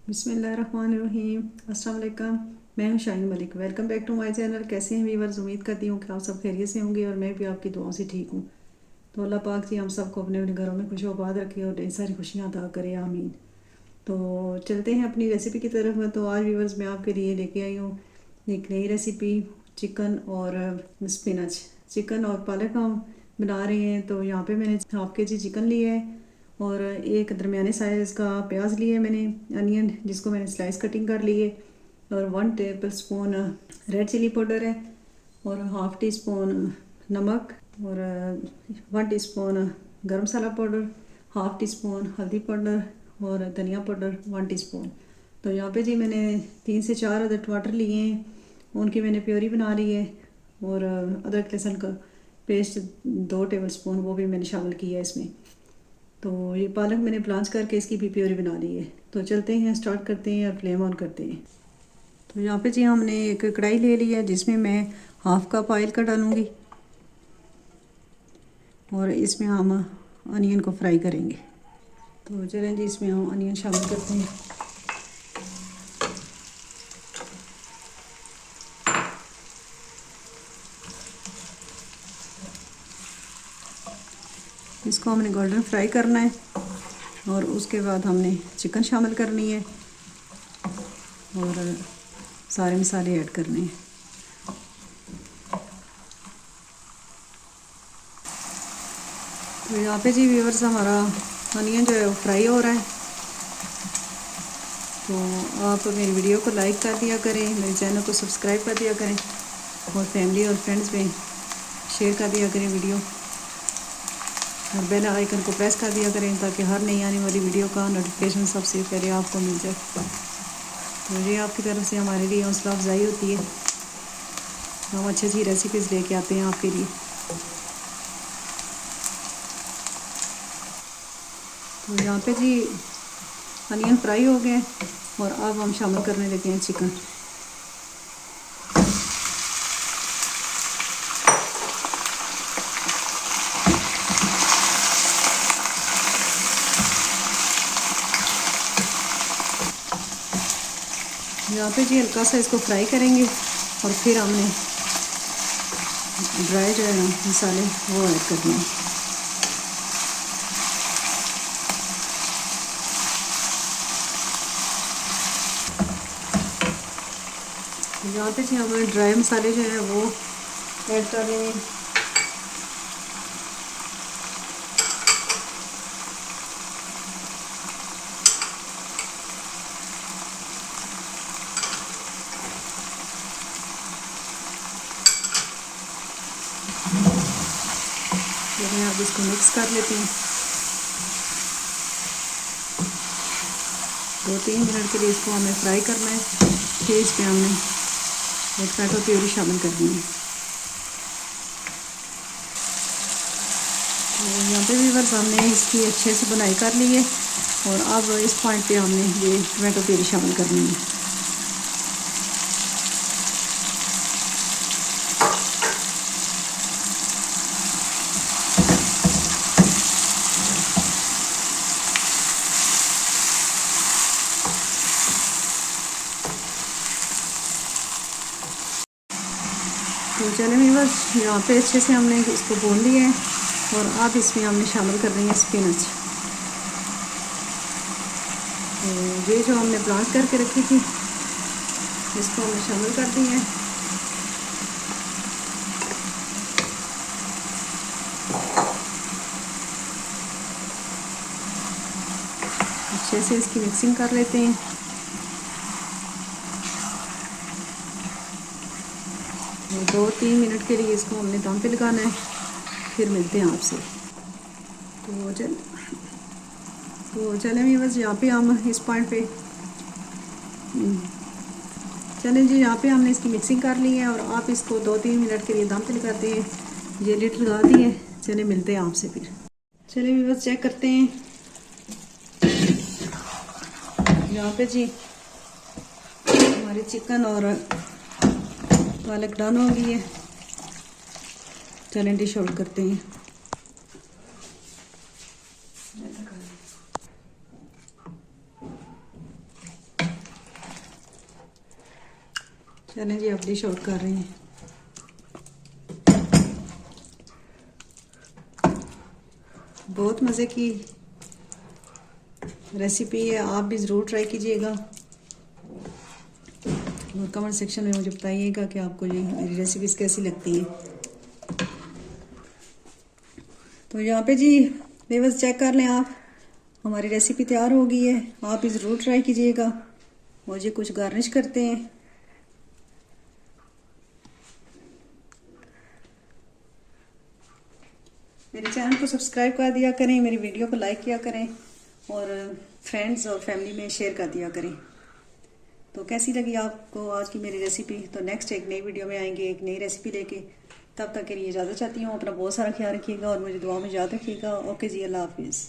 बिस्मिल्लाहिर्रहमानिर्रहीम। अस्सलाम वालेकुम। मैं हूं Shaheen Malik. Welcome back to my channel. कैसे हैं व्यूअर्स? उम्मीद करती हूँ कि आप सब खैरियत से होंगे और मैं भी आपकी दुआओं से ठीक हूँ। तो अल्लाह पाक जी हम सबको अपने अपने घरों में खुशोबाद रखे और ढेर सारी खुशियाँ अता करे, आमीन। तो चलते हैं अपनी रेसिपी की तरफ। तो आज व्यूअर्स मैं आपके लिए लेके आई हूँ एक नई रेसिपी, चिकन और स्पिनच। चिकन और पालक हम बना रहे हैं। तो यहाँ पे मैंने हाफ के जी चिकन लिया है और एक दरमियाने साइज़ का प्याज लिया है मैंने, अनियन जिसको मैंने स्लाइस कटिंग कर ली है, और 1 tablespoon red chilli powder है, और हाफ़ टी स्पून नमक, और 1 टीस्पून गरम मसाला पाउडर, हाफ़ टी स्पून हल्दी पाउडर, और धनिया पाउडर 1 टीस्पून। तो यहाँ पे जी मैंने 3 से 4 अदर टमाटर लिए हैं, उनकी मैंने प्योरी बना ली है, और अदरक लहसुन का पेस्ट 2 टेबल स्पून वो भी मैंने शामिल किया है इसमें। तो ये पालक मैंने ब्लांच करके इसकी भी प्योरी बना ली है। तो चलते हैं, स्टार्ट करते हैं और फ्लेम ऑन करते हैं। तो यहाँ पे जी हमने एक कढ़ाई ले ली है जिसमें मैं हाफ़ कप ऑयल का डालूँगी, और इसमें हम अनियन को फ्राई करेंगे। तो चलें जी इसमें हम अनियन शामिल करते हैं। इसको हमने गोल्डन फ्राई करना है, और उसके बाद हमने चिकन शामिल करनी है और सारे मसाले ऐड करने हैं। तो यहाँ पे जी व्यूअर्स हमारा अनियन जो है वो फ्राई हो रहा है। तो आप मेरी वीडियो को लाइक कर दिया करें, मेरे चैनल को सब्सक्राइब कर दिया करें, और फैमिली और फ्रेंड्स में शेयर कर दिया करें वीडियो, और बेल आइकन को प्रेस कर दिया करें ताकि हर नई आने वाली वीडियो का नोटिफिकेशन सबसे पहले आपको मिल जाए। तो ये आपकी तरफ से हमारे लिए हौसला अफजाई होती है। हम अच्छी अच्छी रेसिपीज़ लेके आते हैं आपके लिए। तो यहाँ पे जी अनियन फ्राई हो गए, और अब हम शामिल करने लगे हैं चिकन। यहाँ पे जी हल्का सा इसको फ्राई करेंगे, और फिर हमने ड्राई जो है मसाले वो ऐड करने हैं। यहाँ पे जी हमें ड्राई मसाले जो हैं वो ऐड कर लेंगे। लेकिन अब इसको मिक्स कर लेते हैं। 2-3 मिनट के लिए इसको हमें फ्राई करना है। फिर इस पर हमने एक टमाटो प्यूरी शामिल करनी है। तो यहाँ पे भी बस हमने इसकी अच्छे से बनाई कर ली है, और अब इस पॉइंट पे हमने ये टमाटो प्यूरी शामिल करनी है। तो चलें भी बस यहाँ पे अच्छे से हमने इसको भून लिया है, और अब इसमें हमने शामिल कर रही है स्पिनच। तो ये जो हमने ब्लांच करके रखी थी इसको हमने शामिल कर दी है। अच्छे से इसकी मिक्सिंग कर लेते हैं। तो 2-3 मिनट के लिए इसको हमने दम पे लगाना है, फिर मिलते हैं आपसे। तो चलें भी बस यहाँ पे हम इस पॉइंट पे चलें जी, यहाँ पे हमने इसकी मिक्सिंग कर ली है, और आप इसको 2-3 मिनट के लिए दम पे लगाते हैं। ये लिट लगा दी है। चलें मिलते हैं आपसे फिर। चलें भी बस चेक करते हैं। यहाँ पे जी हमारे चिकन और पालक डन हो गई है। चलें डिश आउट करते हैं। चलें जी, अब डिश आउट कर रहे हैं। बहुत मज़े की रेसिपी है, आप भी ज़रूर ट्राई कीजिएगा और कमेंट सेक्शन में मुझे बताइएगा कि आपको ये मेरी रेसिपीज़ कैसी लगती हैं। तो यहाँ पे जी व्यूअर्स चेक कर लें आप, हमारी रेसिपी तैयार हो गई है। आप भी ज़रूर ट्राई कीजिएगा। मुझे कुछ गार्निश करते हैं। मेरे चैनल को सब्सक्राइब कर दिया करें, मेरी वीडियो को लाइक किया करें और फ्रेंड्स और फैमिली में शेयर कर दिया करें। तो कैसी लगी आपको आज की मेरी रेसिपी? तो नेक्स्ट एक नई वीडियो में आएंगे एक नई रेसिपी लेके। तब तक के लिए इजाज़त चाहती हूँ। अपना बहुत सारा ख्याल रखिएगा और मुझे दुआ में याद रखिएगा। ओके जी, अल्लाह हाफिज़।